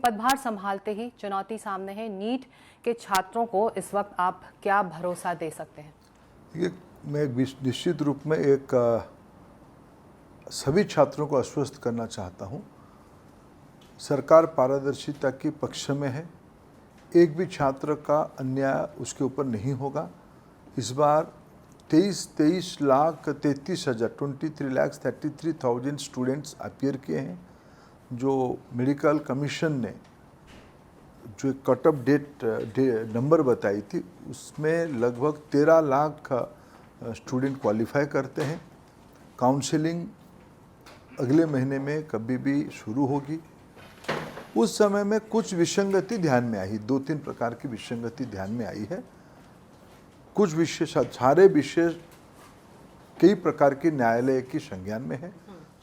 पदभार संभालते ही चुनौती सामने है। नीट के छात्रों को इस वक्त आप क्या भरोसा दे सकते हैं? ये मैं निश्चित रूप में सभी छात्रों को आश्वस्त करना चाहता हूँ। सरकार पारदर्शिता के पक्ष में है। एक भी छात्र का अन्याय उसके ऊपर नहीं होगा। इस बार 23,33,000 स्टूडेंट्स अपीयर किए हैं। जो मेडिकल कमीशन ने जो एक कट ऑफ डेट नंबर बताई थी, उसमें लगभग 13 लाख स्टूडेंट क्वालिफाई करते हैं। काउंसलिंग अगले महीने में कभी भी शुरू होगी। उस समय में कुछ विसंगति ध्यान में आई, 2-3 प्रकार की विसंगति ध्यान में आई है। कुछ विषय, सारे विषय कई प्रकार के न्यायालय की संज्ञान में है।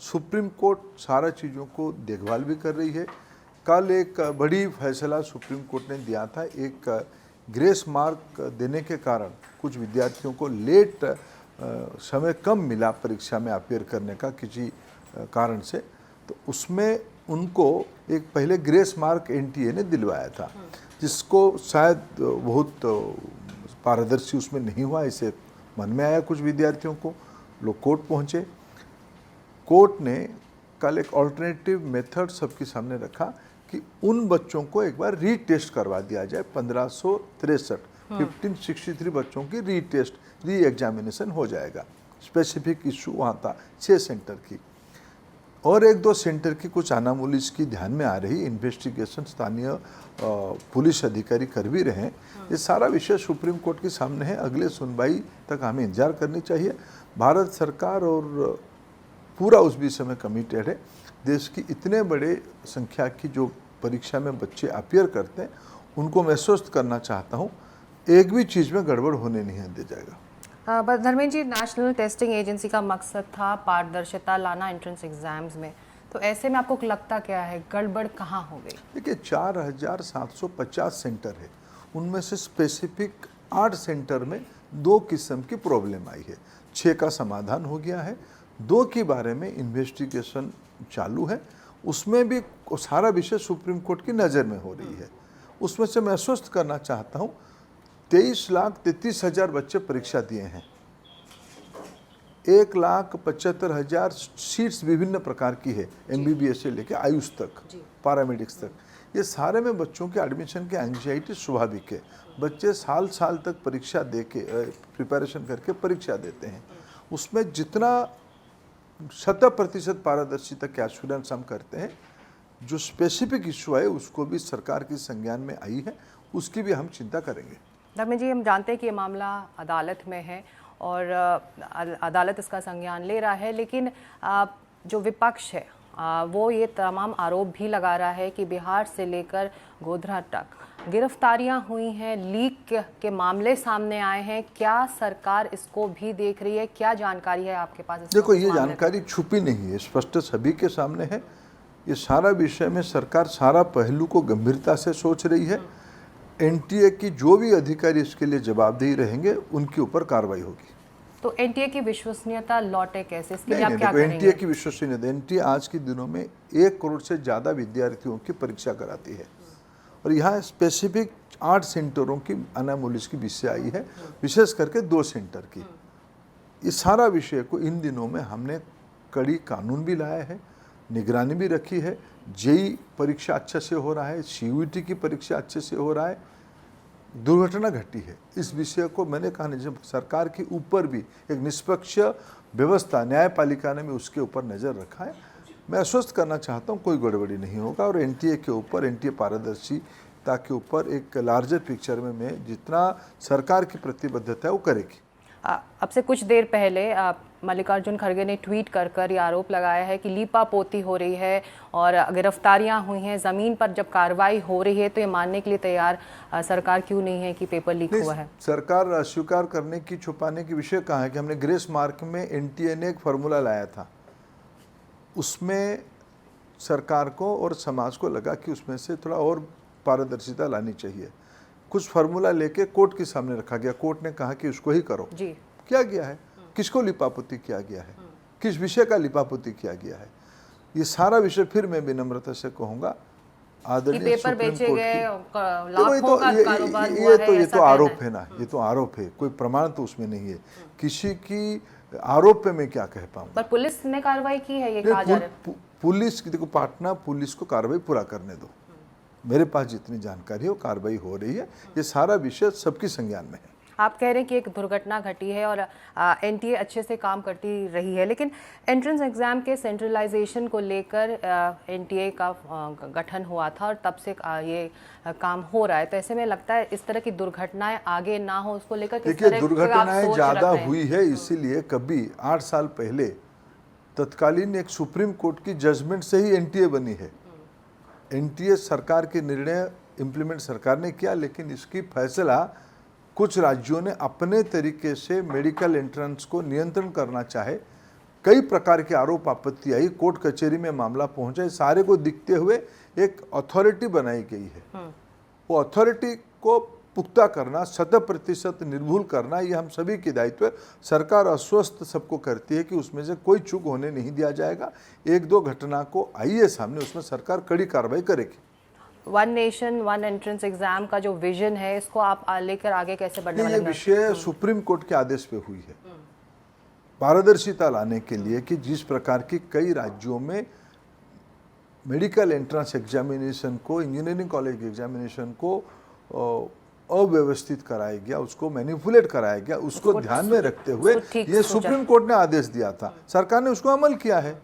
सुप्रीम कोर्ट सारा चीज़ों को देखभाल भी कर रही है। कल एक बड़ी फैसला सुप्रीम कोर्ट ने दिया था। एक ग्रेस मार्क देने के कारण कुछ विद्यार्थियों को लेट समय कम मिला परीक्षा में अपीयर करने का किसी कारण से, तो उसमें उनको एक पहले ग्रेस मार्क एनटीए ने दिलवाया था, जिसको शायद बहुत पारदर्शी उसमें नहीं हुआ। इसे मन में आया कुछ विद्यार्थियों को, लोग कोर्ट पहुँचे। कोर्ट ने कल एक ऑल्टरनेटिव मेथड सबके सामने रखा कि उन बच्चों को एक बार रीटेस्ट करवा दिया जाए। 1563 बच्चों की री एग्जामिनेशन हो जाएगा। स्पेसिफिक इशू वहाँ था 6 सेंटर की, और 1-2 सेंटर की कुछ अनामोली इसकी ध्यान में आ रही। इन्वेस्टिगेशन स्थानीय पुलिस अधिकारी कर भी रहे हैं। ये सारा विषय सुप्रीम कोर्ट के सामने है। अगले सुनवाई तक हमें इंतजार करनी चाहिए। भारत सरकार और पूरा उस विषय में कमिटेड है। देश की इतने बड़े संख्या की जो परीक्षा में बच्चे अपीयर करते हैं, उनको मैं आश्वस्त करना चाहता हूँ, एक भी चीज़ में गड़बड़ होने नहीं दिया जाएगा। Dharmendra ji, national testing agency का मकसद था पारदर्शिता लाना एंट्रेंस एग्जाम्स में, तो ऐसे में आपको लगता क्या है, गड़बड़ कहाँ हो गई? देखिए, 4,750 सेंटर है। उनमें से स्पेसिफिक 8 सेंटर में 2 किस्म की प्रॉब्लम आई है। 6 का समाधान हो गया है। 2 के बारे में इन्वेस्टिगेशन चालू है। उसमें भी सारा विषय सुप्रीम कोर्ट की नज़र में हो रही है। उसमें से मैं आश्वस्त करना चाहता हूँ, 23,33,000 बच्चे परीक्षा दिए हैं। 1,75,000 सीट्स विभिन्न प्रकार की है, MBBS से लेकर आयुष तक, पैरामेडिक्स तक। ये सारे में बच्चों के एडमिशन की एंग्जाइटी स्वाभाविक है। बच्चे साल तक परीक्षा दे के प्रिपरेशन करके परीक्षा देते हैं। उसमें जितना 100% पारदर्शिता के एश्योरेंस हम करते हैं, जो स्पेसिफिक इशू है उसको भी सरकार की संज्ञान में आई है, उसकी भी हम चिंता करेंगे। धर्मेंद्र जी, हम जानते हैं कि ये मामला अदालत में है और अदालत इसका संज्ञान ले रहा है, लेकिन जो विपक्ष है वो ये तमाम आरोप भी लगा रहा है कि बिहार से लेकर गोधरा तक गिरफ्तारियां हुई हैं, लीक के मामले सामने आए हैं। क्या सरकार इसको भी देख रही है? क्या जानकारी है आपके पास? देखो, ये जानकारी छुपी नहीं है, स्पष्ट सभी के सामने है। ये सारा विषय में सरकार सारा पहलू को गंभीरता से सोच रही है। एनटीए की जो भी अधिकारी इसके लिए जवाबदेही रहेंगे, उनके ऊपर कार्रवाई होगी। तो एनटीए की विश्वसनीयता लौटे कैसे? इसके लिए नहीं, आप क्या नहीं, करेंगे? एनटीए की विश्वसनीयता, एनटीए आज के दिनों में 1 करोड़ से ज़्यादा विद्यार्थियों की परीक्षा कराती है, और यहाँ स्पेसिफिक 8 सेंटरों की अनामोलिस की विषय आई है, विशेष करके 2 सेंटर की। इस सारा विषय को इन दिनों में हमने कड़ी कानून भी लाया है, निगरानी भी रखी है। जेई परीक्षा अच्छे से हो रहा है, CUET की परीक्षा अच्छे से हो रहा है। दुर्घटना घटी है, इस विषय को मैंने कहा नहीं, जब सरकार के ऊपर भी एक निष्पक्ष व्यवस्था न्यायपालिका ने भी उसके ऊपर नज़र रखा है। मैं आश्वस्त करना चाहता हूँ, कोई गड़बड़ी नहीं होगा, और एनटीए के ऊपर, एनटीए पारदर्शिता के ऊपर एक लार्जर पिक्चर में मैं जितना सरकार की प्रतिबद्धता है वो करेगी। अब से कुछ देर पहले मल्लिकार्जुन खड़गे ने ट्वीट कर ये आरोप लगाया है कि लीपापोती हो रही है और गिरफ्तारियां हुई हैं। ज़मीन पर जब कार्रवाई हो रही है तो ये मानने के लिए तैयार सरकार क्यों नहीं है कि पेपर लीक हुआ है? सरकार अस्वीकार करने की, छुपाने की विषय कहाँ है कि हमने ग्रेस मार्क में एनटीए ने एक फार्मूला लाया था। उसमें सरकार को और समाज को लगा कि उसमें से थोड़ा और पारदर्शिता लानी चाहिए। कुछ फार्मूला लेके कोर्ट के सामने रखा गया। कोर्ट ने कहा कि उसको ही करो। जी। क्या गया है? किसको लिपापोती किया गया है? किस विषय का लिपापोती किया गया है? ये सारा विषय फिर मैं विनम्रता से कहूँगा, आदरणीय पेपर सुप्रीम बेचे कोर्ट गए, की लाखों का कारोबार हुआ ये है, तो ऐसा आरोप कहना है ना, ये तो आरोप है, कोई प्रमाण तो उसमें नहीं है। किसी की आरोप पे मैं क्या कह पाऊंगा। पर पुलिस ने कार्रवाई की है, ये कहा जा रहा है। पुलिस की, देखो पाटना पुलिस को कार्रवाई पूरा करने दो, मेरे पास जितनी जानकारी है वो कार्रवाई हो रही है, ये सारा विषय सबकी संज्ञान में है। आप कह रहे हैं कि एक दुर्घटना घटी है और एनटीए अच्छे से काम करती रही है, लेकिन एंट्रेंस एग्जाम के सेंट्रलाइजेशन को लेकर एनटीए का गठन हुआ था और तब से ये काम हो रहा है। तो ऐसे में लगता है इस तरह की दुर्घटनाएं आगे ना हो, उसको लेकर किस तरह की आप दुर्घटनाएं सोच ज्यादा रख रहे हैं? हुई है, इसीलिए कभी 8 साल पहले तत्कालीन एक सुप्रीम कोर्ट की जजमेंट से ही एनटीए बनी है। एनटीए सरकार के निर्णय इम्प्लीमेंट सरकार ने किया, लेकिन इसकी फैसला कुछ राज्यों ने अपने तरीके से मेडिकल एंट्रेंस को नियंत्रण करना चाहे, कई प्रकार के आरोप आपत्ति आई, कोर्ट कचहरी में मामला पहुंचा, सारे को दिखते हुए एक अथॉरिटी बनाई गई है। वो अथॉरिटी को पुख्ता करना, 100% निर्भुल करना, ये हम सभी की दायित्व है। सरकार अस्वस्थ सबको करती है कि उसमें से कोई चूक होने नहीं दिया जाएगा। 1-2 घटना को आई है सामने, उसमें सरकार कड़ी कार्रवाई करेगी। One nation one entrance exam का जो विजन है, इसको आप लेकर आगे कैसे बढ़ने वाले ये हैं? विषय सुप्रीम कोर्ट के आदेश पे हुई है, पारदर्शिता लाने के लिए कि जिस प्रकार की कई राज्यों में मेडिकल एंट्रेंस एग्जामिनेशन को, इंजीनियरिंग कॉलेज एग्जामिनेशन को अव्यवस्थित कराया गया, उसको मैनिपुलेट कराया गया, उसको ध्यान में रखते हुए ये सुप्रीम कोर्ट ने आदेश दिया था, सरकार ने उसको अमल किया है।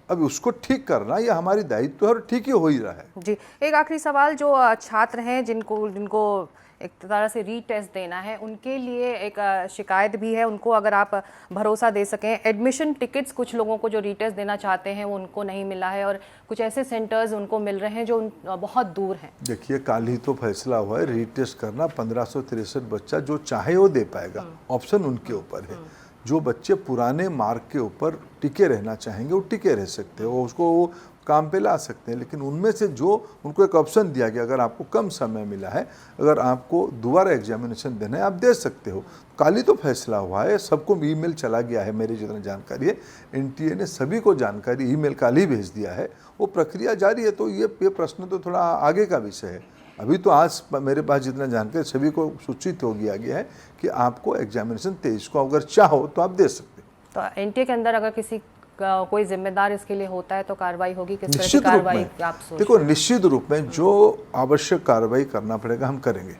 अब उसको ठीक करना ये हमारी दायित्व है और ठीक ही हो ही रहा है। जी, एक आखिरी सवाल, जो छात्र हैं जिनको एक तरह से रीटेस्ट देना है, उनके लिए एक शिकायत भी है, उनको अगर आप भरोसा दे सकें। एडमिशन टिकट्स कुछ लोगों को जो रीटेस्ट देना चाहते हैं वो उनको नहीं मिला है, और कुछ ऐसे सेंटर्स उनको मिल रहे हैं जो बहुत दूर हैं। देखिए, कल ही तो फैसला हुआ है, रीटेस्ट करना 1563 बच्चा जो चाहे वो दे पाएगा, ऑप्शन उनके ऊपर है। जो बच्चे पुराने मार्क के ऊपर टिके रहना चाहेंगे वो टिके रह सकते हैं, वो उसको वो काम पे ला सकते हैं, लेकिन उनमें से जो उनको एक ऑप्शन दिया गया, अगर आपको कम समय मिला है, अगर आपको दोबारा एग्जामिनेशन देना है, आप दे सकते हो। कल ही तो फैसला हुआ है, सबको ईमेल चला गया है, मेरी जितनी जानकारी है एनटीए ने सभी को जानकारी ईमेल कल ही भेज दिया है, वो प्रक्रिया जारी है। तो ये प्रश्न तो थोड़ा आगे का विषय है। अभी तो आज मेरे पास जितना जानकारी सभी को सूचित हो गया है कि आपको एग्जामिनेशन 23 को अगर चाहो तो आप दे सकते हो। तो एनटीए के अंदर अगर किसी कोई जिम्मेदार इसके लिए होता है तो कार्रवाई होगी, किस तरह की निश्चित रूप कार्रवाई में आप सोच? देखो, निश्चित रूप में जो आवश्यक कार्रवाई करना पड़ेगा हम करेंगे।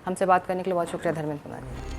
हमसे बात करने के लिए बहुत शुक्रिया धर्मेंद्र कुमार।